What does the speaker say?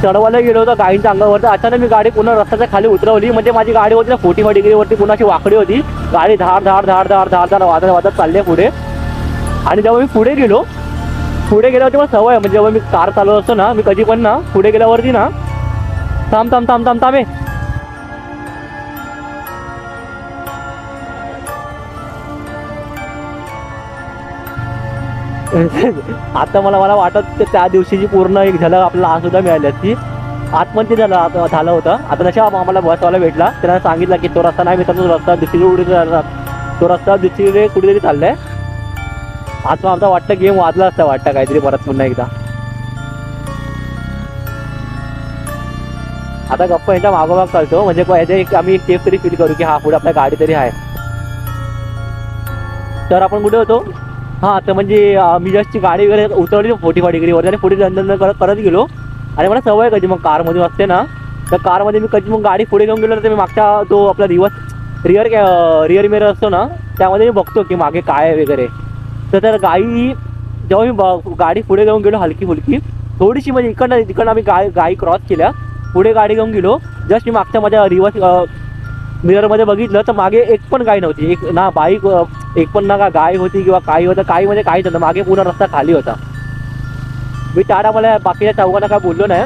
चढवायला गेलो होतो गाडीच्या अंगावरती. अचानक मी गाडी पुन्हा रस्त्याच्या खाली उतरवली. म्हणजे माझी गाडी होती ना 45 डिग्रीवरती पुन्हा वाकडी होती. गाडी धाड धाड धाड धाड धाड धाड वाजत वाजत चालले पुढे. आणि जेव्हा मी पुढे गेल्यावरती मला सवय आहे, म्हणजे जेव्हा मी कार चालवत असतो ना, मी कधी पण ना पुढे गेल्यावरती ना थांब थांब थांब थांब थांबे. आता मला वाटत त्या दिवशीची पूर्ण एक झलक आपल्याला आज सुद्धा मिळाली असती. आतमध्ये झालं होतं. आता जशा आम्हाला बसवायला भेटला त्यांना सांगितलं की तो रस्ता नाही मित्रांनो, रस्ता दुसरीकडे तो रस्ता दुसरीकडे कुठेतरी चाललाय. आज आमचा वाटतं गेम वाजला असता वाटतं काहीतरी परत पुन्हा एकदा. आता गप्पा यांच्या मागोमाग चालतो, म्हणजे आम्ही एक सेफ तरी फील करू की हा पुढे आपल्या गाडी तरी आहे. तर आपण कुठे होतो? हां, तर म्हणजे मी जस्टची गाडी वगैरे उतरली 45 डिग्रीवर आणि पुढे लंडन करत गेलो. आणि मला सवय कधी मग कारमधून असते ना, तर कारमध्ये मी कधी मग गाडी पुढे घेऊन गेलो तर मी मागच्या तो आपला रिअर मिरर असतो ना, त्यामध्ये मी बघतो की मागे काय आहे वगैरे. तर गाडी जेव्हा मी गाडी पुढे घेऊन गेलो हलकी फुलकी थोडीशी, म्हणजे इकडनं आम्ही गाडी क्रॉस केल्या, पुढे गाडी घेऊन गेलो. जस्ट मी मागच्या माझ्या मिररमध्ये बघितलं तर मागे एक पण गाय नव्हती. एक ना बाईक, एक पण ना गाय होती किंवा काही होतं, काही म्हणजे काहीच होतं. मागे पूर्ण रस्ता खाली होता. मी टाटा मला बाकीच्या चौघांना काय बोललो नाही.